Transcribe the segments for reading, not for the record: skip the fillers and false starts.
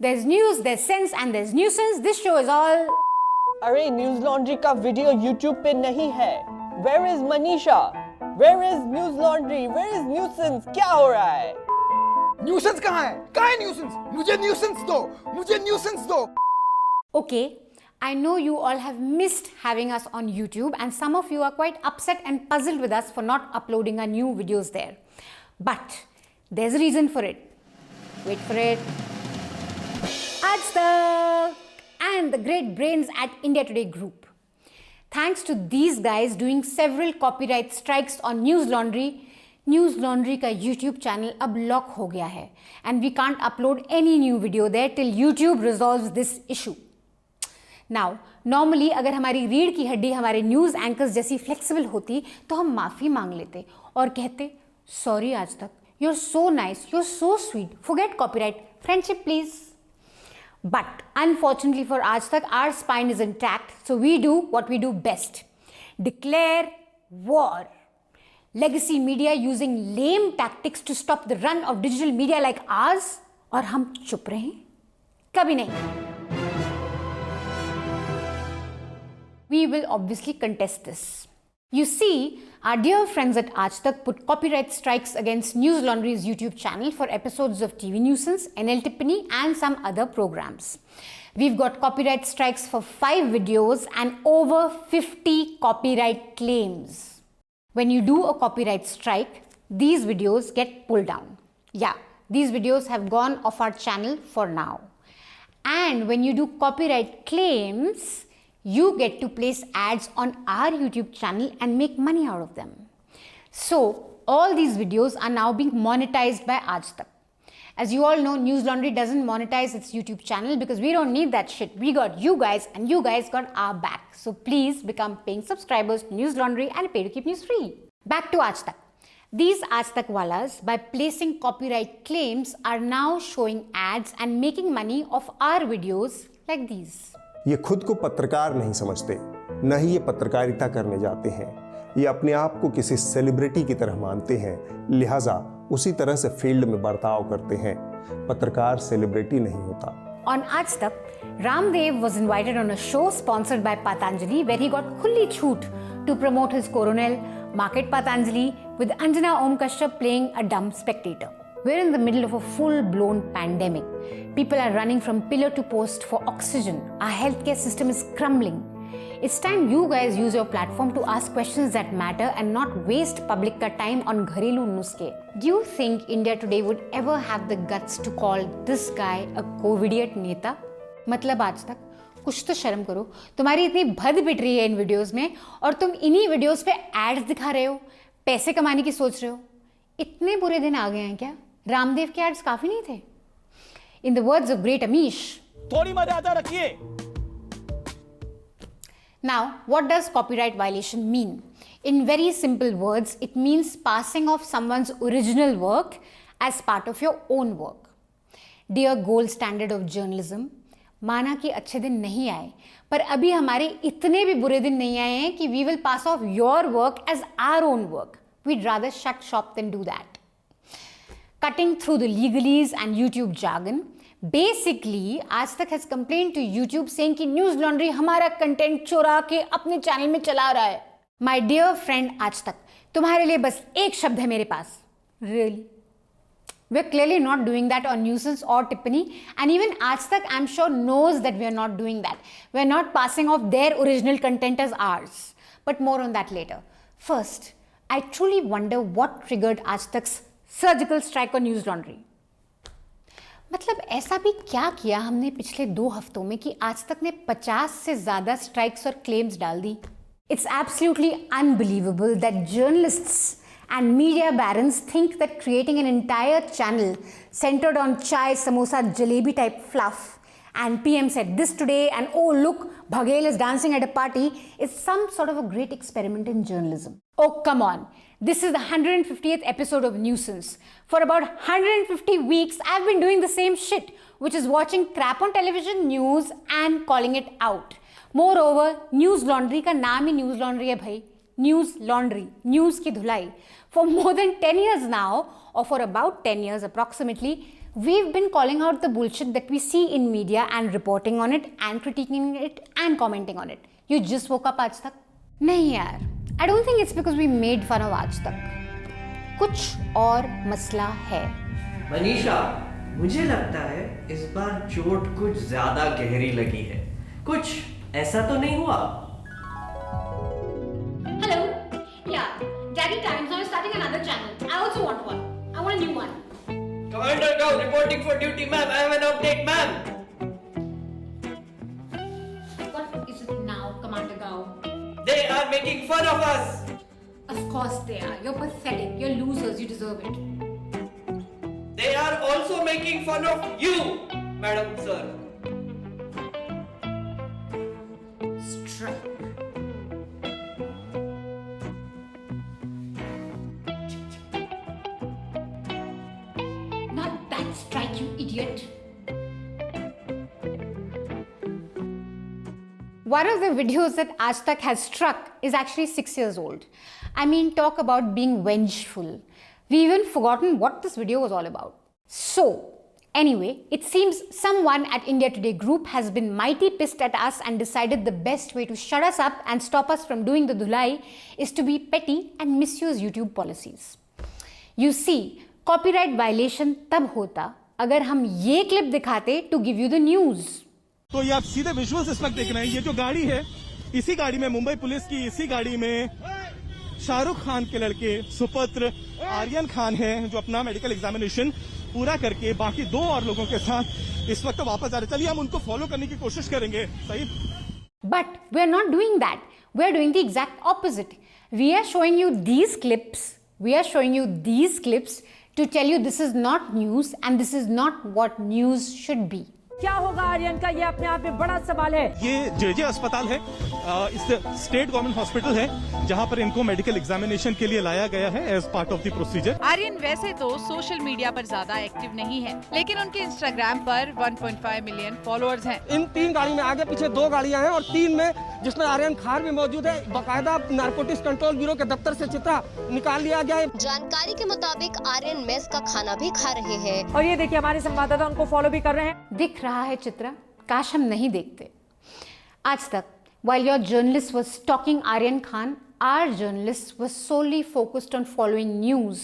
There's news, there's sense and there's nuisance. This show is all. अरे news laundry का video YouTube पे नहीं है. Where is Manisha? Where is news laundry? Where is nuisance? क्या हो रहा है? न्यूसेंस कहाँ है? कहाँ है न्यूसेंस? मुझे न्यूसेंस दो, मुझे न्यूसेंस दो. Okay, I know you all have missed having us on YouTube and some of you are quite upset and puzzled with us for not uploading our new videos there. But there's a reason for it. Wait for it. Aaj Tak and the great brains at India Today Group. Thanks to these guys doing several copyright strikes on News Laundry का YouTube channel अब lock हो गया है and we can't upload any new video there till YouTube resolves this issue. Now, normally अगर हमारी रीढ़ की हड्डी हमारे न्यूज़ एंकर्स जैसी फ्लेक्सिबल होती तो हम माफ़ी मांग लेते और कहते सॉरी आज तक, you're so nice, you're so sweet, forget copyright, friendship please. But unfortunately for Aaj Tak, our spine is intact, so we do what we do best. Declare war. Legacy media using lame tactics to stop the run of digital media like ours, और हम चुप रहें? कभी नहीं. We will obviously contest this. You see, our dear friends at Aaj Tak put copyright strikes against News Laundry's YouTube channel for episodes of TV Nuisance, NL Tippani and some other programs. We've got copyright strikes for 5 videos and over 50 copyright claims. When you do a copyright strike, these videos get pulled down. Yeah, these videos have gone off our channel for now. And when you do copyright claims, you get to place ads on our YouTube channel and make money out of them. So, all these videos are now being monetized by Aaj Tak. As you all know, News Laundry doesn't monetize its YouTube channel because we don't need that shit. We got you guys and you guys got our back. So please become paying subscribers to News Laundry and pay to keep news free. Back to Aaj Tak. These Aaj Tak walas, by placing copyright claims, are now showing ads and making money off our videos like these. ये खुद को पत्रकार नहीं समझते, न ही ये पत्रकारिता करने जाते हैं. ये अपने आप को किसी सेलिब्रिटी की तरह मानते हैं, लिहाजा उसी तरह से फील्ड में बर्ताव करते हैं. पत्रकार सेलिब्रिटी नहीं होता. On Aaj Tak, Ramdev was invited on a show sponsored by Patanjali where he got khulli choot to promote his Coronel Market Patanjali with Anjana Om Kashyap playing a dumb spectator. We're in the middle of a full-blown pandemic. People are running from pillar to post for oxygen. Our healthcare system is crumbling. It's time you guys use your platform to ask questions that matter and not waste public ka time on घरेलू नुस्खे. Do you think India Today would ever have the guts to call this guy a COVIDiot नेता? मतलब आज तक कुछ तो शर्म करो. तुम्हारी इतनी भद पिट रही है इन वीडियोस में और तुम इन्हीं वीडियोस पे एड्स दिखा रहे हो, पैसे कमाने की सोच रहे हो. इतने बुरे दिन आ गए हैं क्या? रामदेव के एड्स काफी नहीं थे? In the words of great Amish, थोड़ी मर्यादा रखिए. Now, what does copyright violation mean? In very simple words, it means passing off someone's original work as part of your own work. Dear gold standard of journalism, माना कि अच्छे दिन नहीं आए, पर अभी हमारे इतने भी बुरे दिन नहीं आए हैं कि we will pass off your work as our own work. We'd rather shut shop than do that. Cutting through the legalese and YouTube jargon, basically, Aaj Tak has complained to YouTube saying कि News Laundry हमारा content चुरा के अपने channel में चला रहा है. My dear friend Aaj Tak, तुम्हारे लिए बस एक शब्द है मेरे पास. Really? We're clearly not doing that on Nuisance or Tippani, and even Aaj Tak, I'm sure, knows that we're not doing that. We're not passing off their original content as ours. But more on that later. First, I truly wonder what triggered Aaj Tak's surgical strike और news laundry. मतलब ऐसा भी क्या किया हमने पिछले 2 हफ्तों में कि आज तक ने 50 से ज्यादा स्ट्राइक्स और क्लेम्स डाल दी. It's absolutely unbelievable that journalists and media barons think that creating an entire channel centered on chai, samosa, jalebi type fluff and PM said this today and oh look, Baghel is dancing at a party is some sort of a great experiment in journalism. Oh come on. This is the 150th episode of Nuisance. For about 150 weeks, I've been doing the same shit, which is watching crap on television news and calling it out. Moreover, News Laundry का नाम ही News Laundry है भाई. News Laundry, news की धुलाई. For more than 10 years now, or for about 10 years approximately, We've been calling out the bullshit that we see in media and reporting on it and critiquing it and commenting on it. You just woke up आज तक? नहीं यार, I don't think it's because we made fun of आज तक. कुछ और मसला है. मनीषा, मुझे लगता है इस बार चोट कुछ ज्यादा गहरी लगी है. कुछ ऐसा तो नहीं हुआ? Hello. Yeah, Daddy Times now is starting another channel. I also want one. I want a new one. Commander Gao reporting for duty, ma'am. I have an update, ma'am. What is it now, Commander Gao? They are making fun of us. Of course they are. You're pathetic. You're losers. You deserve it. They are also making fun of you, madam sir. Strike. Not that strike, you idiot. One of the videos that Aaj Tak has struck is actually 6 years old. I mean, talk about being vengeful. We even forgotten what this video was all about. So, anyway, it seems someone at India Today Group has been mighty pissed at us and decided the best way to shut us up and stop us from doing the dhulai is to be petty and misuse YouTube policies. You see, copyright violation तब होता अगर हम ये clip दिखाते to give you the news. तो ये आप सीधे विजुअल्स इस वक्त देख रहे हैं. ये जो गाड़ी है, इसी गाड़ी में मुंबई पुलिस की इसी गाड़ी में शाहरुख खान के लड़के सुपुत्र आर्यन खान हैं, जो अपना मेडिकल एग्जामिनेशन पूरा करके बाकी 2 और लोगों के साथ इस वक्त वापस आ रहे. चलिए हम उनको फॉलो करने की कोशिश करेंगे. सही. But we are not doing that. We are doing the exact opposite. We are showing you these clips. We are showing you these clips to tell you this is not news and this is not what news should be. क्या होगा आर्यन का, ये अपने आप में बड़ा सवाल है. ये जेजे अस्पताल है, इस स्टेट गवर्नमेंट हॉस्पिटल है, जहां पर इनको मेडिकल एग्जामिनेशन के लिए लाया गया है as part of the procedure. Aryan वैसे तो सोशल मीडिया पर ज्यादा एक्टिव नहीं है, लेकिन उनके इंस्टाग्राम पर 1.5 मिलियन फॉलोअर्स हैं. इन 3 गाड़ी में आगे पीछे 2 गाड़ियां हैं और 3 में जिसमें आर्यन खान भी मौजूद है. बाकायदा नारकोटिक्स कंट्रोल ब्यूरो के दफ्तर से चित्रा निकाल लिया गया है. जानकारी के मुताबिक आर्यन मेस का खाना भी खा रहे हैं. और ये देखिए हमारे संवाददाता उनको फॉलो भी कर रहे हैं. दिख रहा है चित्रा, काश हम नहीं देखते. आज तक while your journalist was stalking Aryan Khan, our journalist was solely focused on following news,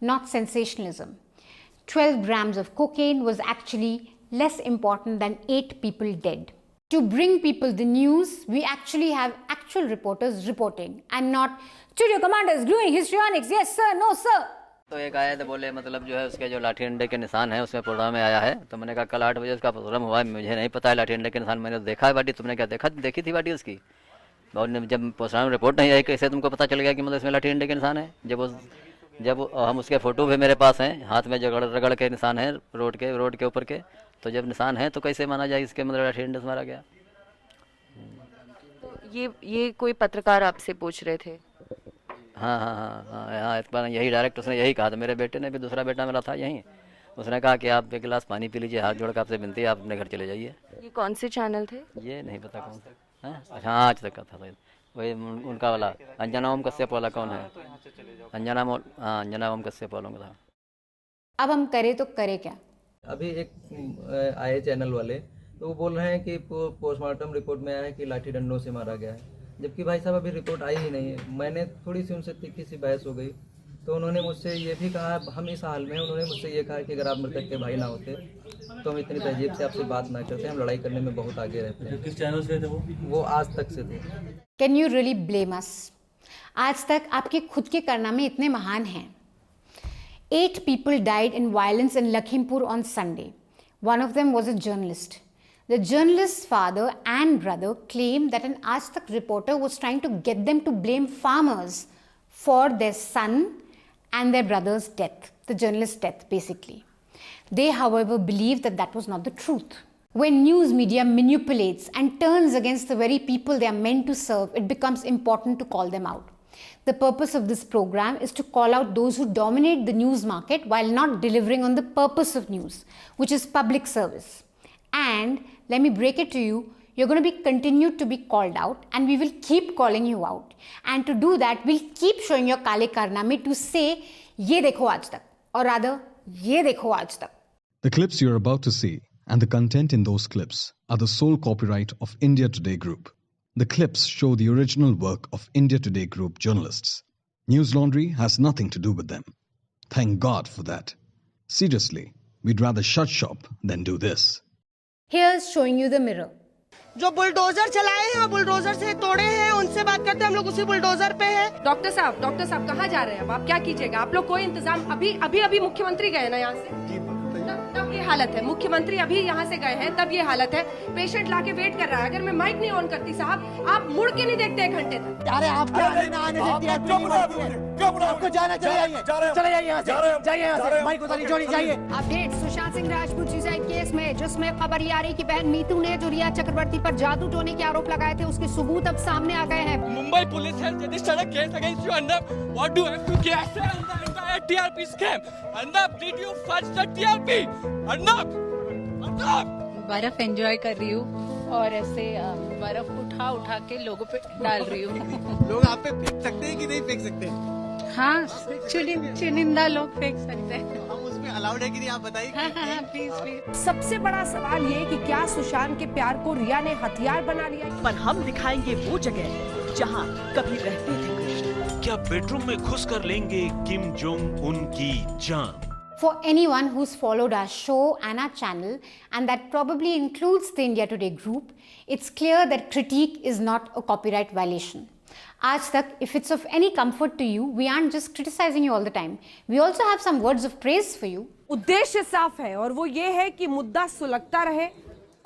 not sensationalism. 12 grams of cocaine was actually less important than 8 people dead. To bring people the news, we actually have actual reporters reporting and not studio commanders doing histrionics. Yes sir, no sir. तो एक आया तो बोले मतलब जो है उसके जो लाठी डंडे के निशान है उसमें प्रोग्राम में आया है. तो मैंने कहा कल 8 बजे उसका प्रोग्राम हुआ है, मुझे नहीं पता है लाठी डंडे के निशान. मैंने तो देखा है बाटी. तुमने क्या देखा, देखी थी बाटी उसकी? और जब प्रोग्राम रिपोर्ट नहीं आई कैसे तुमको पता चल गया कि मतलब इसमें लाठी डंडे के निशान है? जब हम उसके फ़ोटो भी मेरे पास हैं, हाथ में रगड़ के निशान है रोड के ऊपर के. तो जब निशान है तो कैसे माना जाए इसके मतलब लाठी डंडे से मारा गया? ये कोई पत्रकार आपसे पूछ रहे थे? हाँ, इस बार यही डायरेक्ट उसने यही कहा था. मेरे बेटे ने भी, दूसरा बेटा मेरा था यहीं, उसने कहा कि आप 1 गिलास पानी पी लीजिए, हाथ जोड़ कर आपसे विनती है, आप अपने घर चले जाइए. ये कौन से चैनल थे? ये नहीं पता कौन सा. अच्छा हाँ, आज तक का था वही उनका वाला अंजना ओम कश्यप वाला. कौन है? अंजना ओम कश्यप वालों का था. अब हम करे तो करे क्या? अभी एक आए चैनल वाले तो वो बोल रहे हैं कि पोस्टमार्टम रिपोर्ट में आया है कि लाठी डंडों से मारा गया है, जबकि भाई साहब अभी रिपोर्ट आई ही नहीं है. मैंने थोड़ी सी उनसे तीखी सी बहस हो गई तो उन्होंने मुझसे ये भी कहा, हम इस हाल में, उन्होंने मुझसे ये कहा कि अगर आप मृतक के भाई ना होते तो हम इतनी तहजीब से आपसे बात ना करते, हम लड़ाई करने में बहुत आगे रहते हैं. किस चैनल से थे वो आज तक से थे. कैन यू रियली ब्लेम अस? आज तक आपके खुद के कारनामे इतने महान हैं. 8 people died in violence in Lakhimpur on Sunday. One of them was a journalist. The journalist's father and brother claimed that an Aaj Tak reporter was trying to get them to blame farmers for their son and their brother's death, the journalist's death basically. They, however, believed that that was not the truth. When news media manipulates and turns against the very people they are meant to serve, it becomes important to call them out. The purpose of this program is to call out those who dominate the news market while not delivering on the purpose of news, which is public service. And let me break it to you, you're going to be continued to be called out and we will keep calling you out. And to do that, we'll keep showing your Kale Karname to say, ye dekho aaj tak, or rather, ye dekho aaj tak. The clips you're about to see and the content in those clips are the sole copyright of India Today Group. The clips show the original work of India Today Group journalists. News Laundry has nothing to do with them. Thank God for that. Seriously, we'd rather shut shop than do this. Here's showing you the mirror. जो bulldozer चलाए हैं, bulldozer से तोड़े हैं, उनसे बात करते हैं। हम लोग उसी बुलडोजर पे हैं। डॉक्टर साहब कहाँ जा रहे हैं? अब आप क्या कीजिएगा? आप लोग कोई इंतजाम अभी मुख्यमंत्री गए ना यहाँ से, तब ये हालत है। मुख्यमंत्री अभी यहाँ से गए हैं, तब ये हालत है। पेशेंट लाके वेट कर रहा है। अगर मैं माइक नहीं ऑन करती साहब, आप मुड़ के नहीं देखते 1 घंटे तक। अरे आप क्या आने देती है? आपको जाना चाहिए। चले जाइए यहाँ से, जाइए यहाँ से। माइक उतारिए, जोड़ी जाइए। Update Sushant Singh Rajput suicide case में, जिसमें खबर ये आ रही कि बहन मीतू ने जो रिया चक्रवर्ती पर जादू टोने के आरोप लगाए थे, उसके सबूत अब सामने आ गए हैं। Mumbai police has registered a case against you, Arnab. What do you have to say on the entire TRP scam? Arnab, did you fudge the TRP? Arnab! बर्फ एंजॉय कर रही हूँ और ऐसे बर्फ उठा के लोगों पे डाल रही हूँ। लोग आप पे फेंक सकते हैं कि नहीं फेंक सकते? हाँ, चुनिंदा लोग फेंक सकते हैं। हम उसमें अलाउड है कि नहीं, आप बताइए। हाँ, प्लीज। सबसे बड़ा सवाल ये कि क्या सुशांत के प्यार को रिया ने हथियार बना लिया? पर हम दिखाएंगे वो जगह जहाँ कभी रहते थे कृष्ण। क्या बेडरूम में घुस कर लेंगे किम जोंग उन की जान? For anyone who's followed our show and our channel, and that probably includes the India Today group, it's clear that critique is not a copyright violation. Aaj Tak, if it's of any comfort to you, we aren't just criticizing you all the time. We also have some words of praise for you. उद्देश्य साफ है और वो ये है कि मुद्दा सुलगता रहे,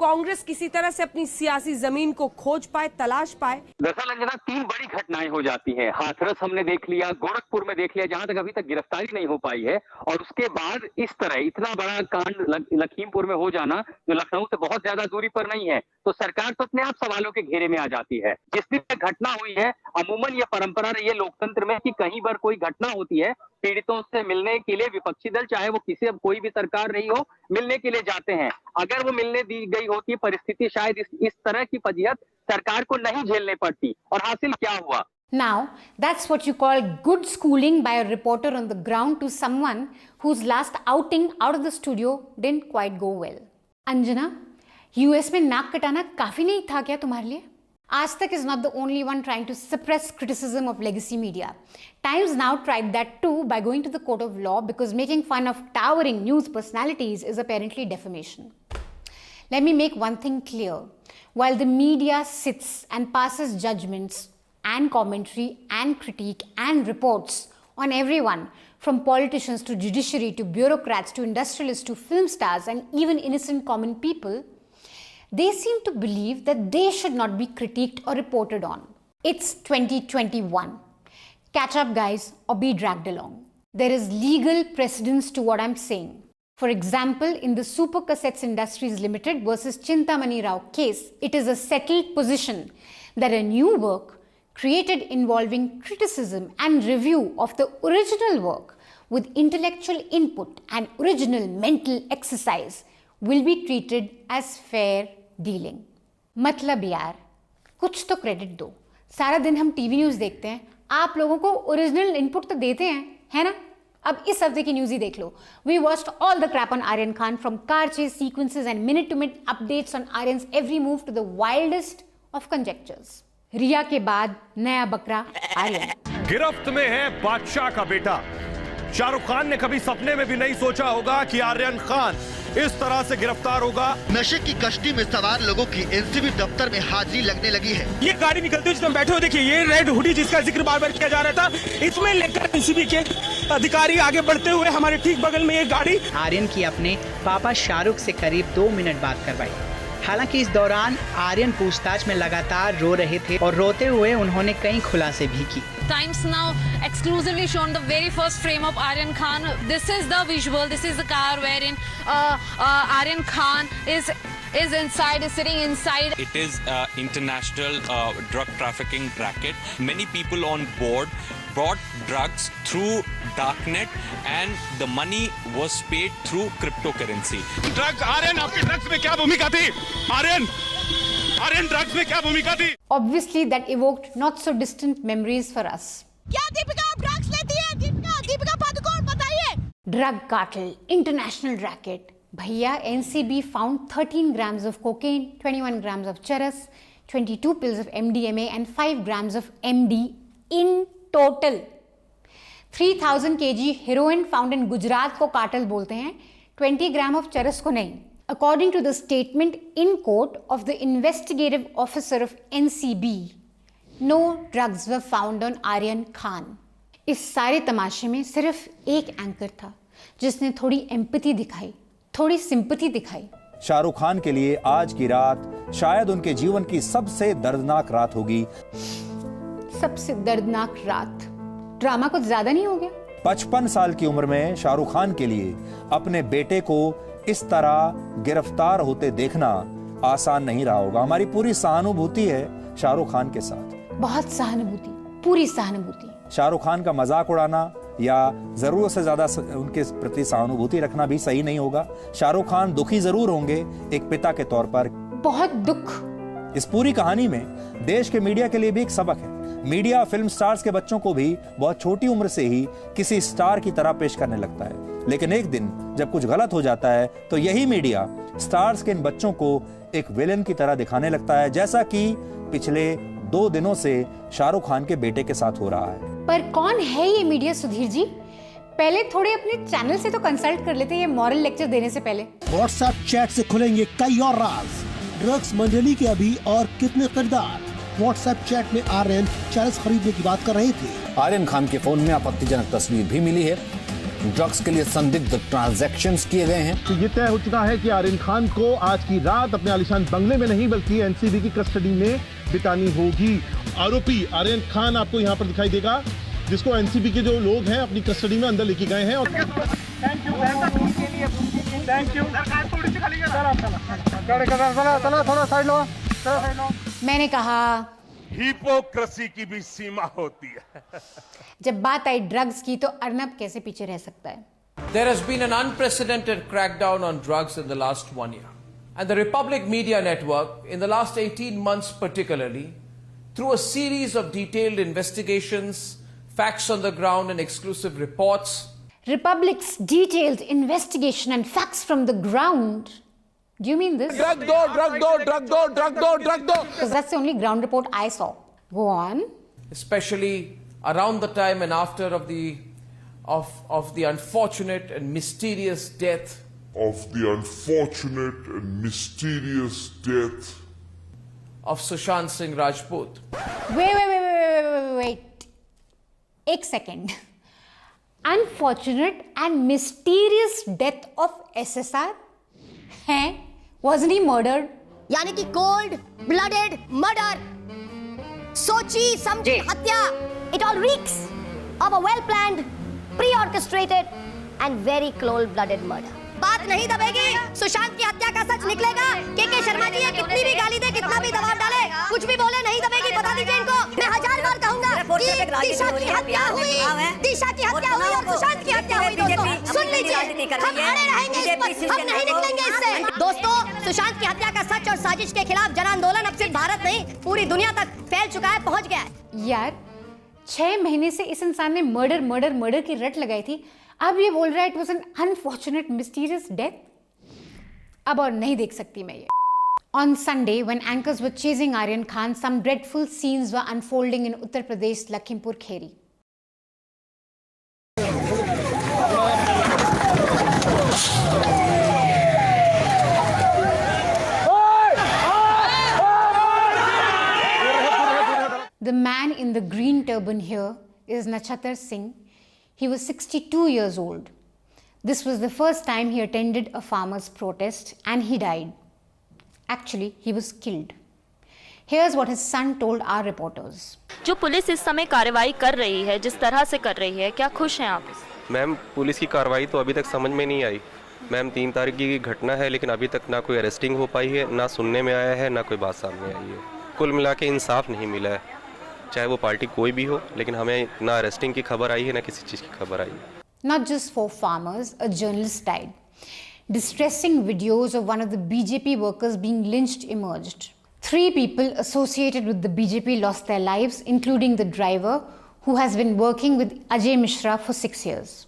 कांग्रेस किसी तरह से अपनी सियासी जमीन को खोज पाए, तलाश पाए। दरअसल अंजना 3 बड़ी घटनाएं हो जाती हैं। हाथरस हमने देख लिया, गोरखपुर में देख लिया, जहां तक अभी तक गिरफ्तारी नहीं हो पाई है, और उसके बाद इस तरह इतना बड़ा कांड लखीमपुर में हो जाना, जो लखनऊ से बहुत ज्यादा दूरी पर नहीं है, तो सरकार तो अपने आप सवालों के घेरे में आ जाती है। जिस दिन यह घटना हुई है, अमूमन ये परंपरा रही है लोकतंत्र में कि कहीं पर कोई घटना होती है, पीड़ितों से मिलने के लिए विपक्षी दल, चाहे वो किसी अब कोई भी सरकार रही हो, मिलने के लिए जाते हैं। अगर वो मिलने दी गई होती परिस्थिति, शायद इस तरह की फजीहत सरकार को नहीं झेलने पड़ती। और हासिल क्या हुआ? Now, that's what you call good schooling by a reporter on the ground to someone whose last outing out of the studio didn't quite go well. Anjana, US में नाक कटाना काफी नहीं था क्या तुम्हारे लिए? Aaj Tak is not the only one trying to suppress criticism of legacy media. Times Now tried that too by going to the court of law because making fun of towering news personalities is apparently defamation. Let me make one thing clear. While the media sits and passes judgments and commentary and critique and reports on everyone from politicians to judiciary to bureaucrats to industrialists to film stars and even innocent common people, they seem to believe that they should not be critiqued or reported on. It's 2021. Catch up, guys, or be dragged along. There is legal precedence to what I'm saying. For example, in the Super Cassettes Industries Limited versus Chintamani Rao case, it is a settled position that a new work created involving criticism and review of the original work with intellectual input and original mental exercise will be treated as fair dealing. मतलब यार, कुछ तो credit दो। सारा दिन हम TV news देखते हैं, आप लोगों को ओरिजिनल इनपुट तो देते हैं, है ना? अब इस हफ्ते की न्यूज़ ही देख लो। We watched all the crap on Aryan Khan, from car chase sequences and minute to minute updates on Aryan's every move to the wildest of conjectures. Rhea के बाद नया बकरा आर्यन। गिरफ्त में है बादशाह का बेटा। शाहरुख खान ने कभी सपने में भी नहीं सोचा होगा कि आर्यन खान इस तरह से गिरफ्तार होगा। नशे की कश्ती में सवार लोगों की एनसीबी दफ्तर में हाजिरी लगने लगी है। ये गाड़ी निकलती है जिसमें बैठे हो, देखिए ये रेड हुडी जिसका जिक्र बार बार किया जा रहा था, इसमें लेकर एनसीबी के अधिकारी आगे बढ़ते हुए हमारे ठीक बगल में ये गाड़ी। आर्यन की अपने पापा शाहरुख से करीब 2 मिनट बात करवाई। हालांकि इस दौरान आर्यन पूछताछ में लगातार रो रहे थे और रोते हुए उन्होंने कई खुलासे भी की। Times Now exclusively shown the very first frame of Aryan Khan. This is the visual. This is the car wherein Aryan Khan is inside, is sitting inside. It is international drug trafficking racket. Many people on board bought drugs through darknet and the money was paid through cryptocurrency. Drugs, Aryan आपकी drugs में क्या भूमिका थी? Aryan drugs में क्या भूमिका थी? Obviously that evoked not so distant memories for us. क्या दीपिका ड्रग्स लेती है? दीपिका पादुकोण, बताइए। Drug cartel, international racket, Bhaiya, NCB found 13 grams of cocaine, 21 grams of charas, 22 pills of MDMA and 5 grams of MD in total. 3000 kg heroin found in Gujarat को cartel बोलते हैं, 20 ग्राम of चरस को नहीं. According to the statement in court of the investigative officer of NCB, no drugs were found on Aryan Khan. इस सारे तमाशे में सिर्फ एक एंकर था जिसने थोड़ी एम्पैथी दिखाई, थोड़ी सिंपैथी दिखाई. शाहरुख खान के लिए आज की रात शायद उनके जीवन की सबसे दर्दनाक रात होगी. सबसे दर्दनाक रात. ड्रामा कुछ ज्यादा नहीं हो गया? 55 साल की उम्र में शाहरुख खान के लिए अपने बेटे को इस तरह गिरफ्तार होते देखना आसान नहीं रहा होगा. हमारी पूरी सहानुभूति है शाहरुख खान के साथ. बहुत सहानुभूति, पूरी सहानुभूति. शाहरुख खान का मजाक उड़ाना या जरूरत से ज्यादा उनके प्रति सहानुभूति रखना भी सही नहीं होगा. शाहरुख खान दुखी जरूर होंगे एक पिता के तौर पर. बहुत दुख. इस पूरी कहानी में देश के मीडिया के लिए भी एक सबक है. मीडिया फिल्म स्टार्स के बच्चों को भी बहुत छोटी उम्र से ही किसी स्टार की तरह पेश करने लगता है, लेकिन एक दिन जब कुछ गलत हो जाता है तो यही मीडिया स्टार्स के इन बच्चों को एक विलेन की तरह दिखाने लगता है, जैसा कि पिछले 2 दिनों से शाहरुख खान के बेटे के साथ हो रहा है. पर कौन है ये मीडिया सुधीर जी? पहले थोड़े अपने चैनल से तो कंसल्ट कर लेते ये मॉरल लेक्चर देने से पहले. व्हाट्सएप चैट से खुलेंगे कई और राज. ड्रग्स मंडली के अभी और कितने किरदार व्हाट्सएप चैट में आर्यन चरस खरीदने की बात कर रहे थे. आर्यन खान के फोन में आपत्तिजनक तस्वीर भी मिली है. ड्रग्स के लिए संदिग्ध ट्रांजैक्शंस किए गए हैं. तो ये तय हो चुका है कि आर्यन खान को आज की रात अपने आलीशान बंगले में नहीं बल्कि एनसीबी की कस्टडी में बितानी होगी. आरोपी आर्यन खान आपको यहाँ पर दिखाई देगा, जिसको एनसीबी के जो लोग हैं अपनी कस्टडी में अंदर लेके गए हैं. और मैंने कहा हिपोक्रेसी की भी सीमा होती है. जब बात आई ड्रग्स की तो अर्नब कैसे पीछे रह सकता है? There has been an unprecedented crackdown on drugs in the last 1 year. And the Republic Media Network, in the last 18 months particularly, through a series of detailed investigations, facts on the ground and exclusive reports. Republic's detailed investigation and facts from the ground. Do you mean this? Drug do. Because that's the only ground report I saw. Go on. Especially around the time and after of the unfortunate and mysterious death. Of Sushant Singh Rajput. Wait. एक second. Unfortunate and mysterious death of SSR? हैं? Wasn't he murdered? यानी कि cold blooded murder. सोची समझी हत्या. It all reeks of a well planned, pre-orchestrated and very cold blooded murder. बात नहीं दबेगी. सुशांत की हत्या का सच निकलेगा. के शर्मा जी ये कितनी भी गाली दे, कितना भी दबाव डाले, कुछ भी बोले नहीं दबेगी. बता दीजिए इनको. मैं 1000 बार कहूंगा कि दिशा की हत्या हुई और सुशांत की हत्या हुई. दोस्तों सुन लीजिए, हम अड़े रहेंगे इस पर, हम नहीं निकलेंगे इससे. दोस्तों सुशांत की हत्या का सच और साजिश के खिलाफ जन आंदोलन अब सिर्फ भारत नहीं पूरी दुनिया तक फैल चुका है, पहुंच गया है. यार 6 महीने से इस इंसान ने मर्डर की रट लगाई थी. अब ये बोल रहा है it was an unfortunate mysterious death. अब और नहीं देख सकती मैं ये. On Sunday, when anchors were chasing Aryan Khan, some dreadful scenes were unfolding in Uttar Pradesh, Lakhimpur Kheri. The man in the green turban here is Nachatar Singh. He was 62 years old. This was the first time he attended a farmers' protest and he died. Actually, he was killed. Here's what his son told our reporters. जो police इस समय कार्रवाई कर रही है, जिस तरह से कर रही है, क्या खुश हैं आप? मैम पुलिस की कार्रवाई तो अभी तक समझ में नहीं आई. मैम 3 तारीख की घटना है, लेकिन अभी तक ना कोई अरेस्टिंग हो पाई है, ना सुनने में आया है, ना कोई बात सामने आई है. कुल मिला के इंसाफ नहीं मिला है, चाहे वो पार्टी कोई भी हो. लेकिन हमें ना अरेस्टिंग की खबर आई है, ना किसी चीज़ की खबर आई है. Not just 4 farmers, a journalist died. Distressing videos of one of the BJP workers being lynched emerged. 3 people associated with the BJP lost their lives, including the driver, who has been working with Ajay Mishra for 6 years.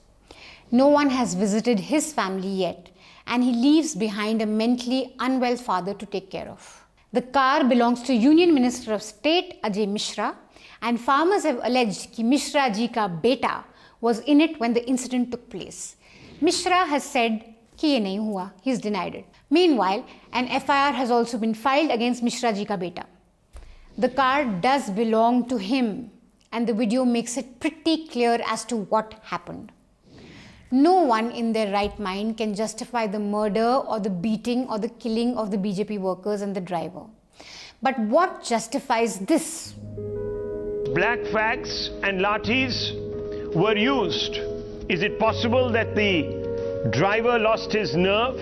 No one has visited his family yet, and he leaves behind a mentally unwell father to take care of. The car belongs to Union Minister of State Ajay Mishra, and farmers have alleged that Mishra ji ka beta was in it when the incident took place. Mishra has said कि ये नहीं हुआ. He's denied it. Meanwhile, an FIR has also been filed against Mishra ji ka beta. The car does belong to him, and the video makes it pretty clear as to what happened. No one in their right mind can justify the murder or the beating or the killing of the BJP workers and the driver. But what justifies this? Black fags and lathis were used. Is it possible that the driver lost his nerve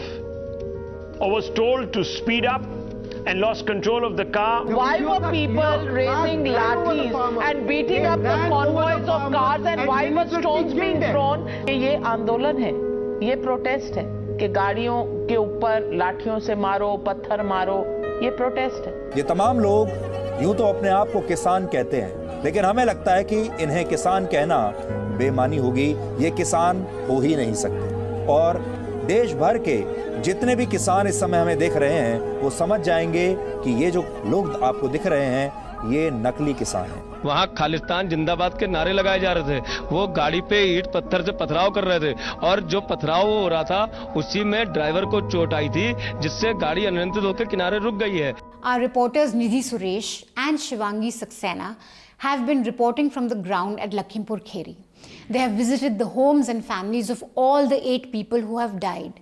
or was told to speed up and lost control of the car? Why were people raising lathis and beating up the convoys of cars, and why were stones being thrown? ये आंदोलन है, ये protest है कि गाड़ियों के ऊपर लाठियों से मारो, पत्थर मारो, ये प्रोटेस्ट है. ये तमाम लोग यूं तो अपने आप को किसान कहते हैं, लेकिन हमें लगता है कि इन्हें किसान कहना बेमानी होगी. ये किसान हो ही नहीं सकते. और देश भर के जितने भी किसान इस समय हमें देख रहे हैं, वो समझ जाएंगे कि ये जो लोग आपको दिख रहे हैं, ये नकली किसान हैं. वहाँ खालिस्तान जिंदाबाद के नारे लगाए जा रहे थे. वो गाड़ी पे ईंट पत्थर से पथराव कर रहे थे, और जो पथराव हो रहा था उसी में ड्राइवर को चोट आई थी, जिससे गाड़ी अनियंत्रित होकर किनारे रुक गई है. Our reporters Nidhi Suresh and Shivangi Saxena have been reporting from the ground at Lakhimpur Kheri. They have visited the homes and families of all the 8 people who have died.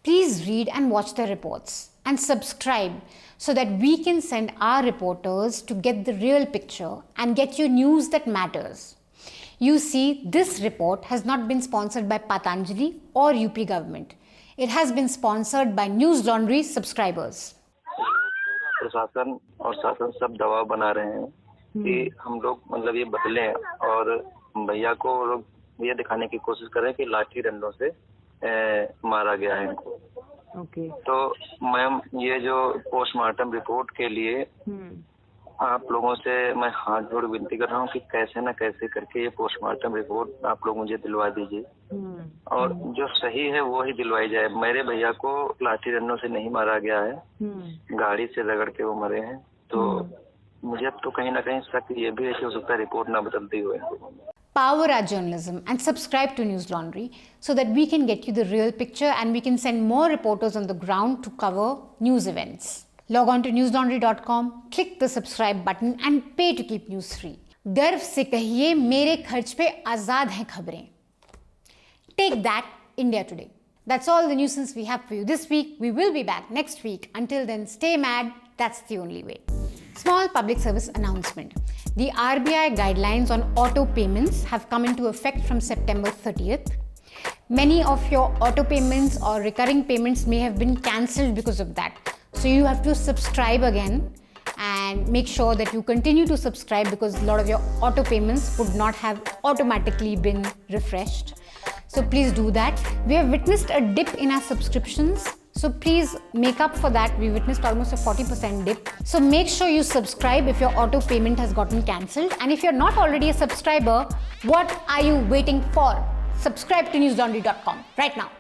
Please read and watch their reports and subscribe so that we can send our reporters to get the real picture and get you news that matters. You see, this report has not been sponsored by Patanjali or UP government. It has been sponsored by News Laundry subscribers. प्रशासन और शासन सब दबाव बना रहे हैं कि हम लोग मतलब ये बदलें, और भैया को लोग ये दिखाने की कोशिश करें कि लाठी डंडों से मारा गया है इनको. तो मैम, ये जो पोस्टमार्टम रिपोर्ट के लिए आप लोगों से मैं हाथ जोड़ विनती कर रहा हूँ कि कैसे न कैसे करके ये पोस्टमार्टम रिपोर्ट आप लोग मुझे दिलवा दीजिए, और जो सही है वो ही दिलवाई जाए. मेरे भैया को लाठी डंडों से नहीं मारा गया है, गाड़ी से रगड़ के वो मरे हैं. तो मुझे अब तो कहीं ना कहीं शक ये भी है कि हो सकता है रिपोर्ट ना बदलती हुए. Power our journalism and subscribe to News Laundry so that we can get you the real picture and we can send more reporters on the ground to cover news events. Log on to newslaundry.com, click the subscribe button and pay to keep news free. गर्व से कहिए, मेरे खर्च पे आजाद हैं खबरें. Take that, India Today. That's all the nuisance we have for you this week. We will be back next week. Until then, stay mad. That's the only way. Small public service announcement. The RBI guidelines on auto payments have come into effect from September 30th. Many of your auto payments or recurring payments may have been cancelled because of that. So you have to subscribe again and make sure that you continue to subscribe, because a lot of your auto payments would not have automatically been refreshed. So please do that. We have witnessed a dip in our subscriptions. So please make up for that. We witnessed almost a 40% dip. So make sure you subscribe if your auto payment has gotten cancelled. And if you're not already a subscriber, what are you waiting for? Subscribe to newslaundry.com right now.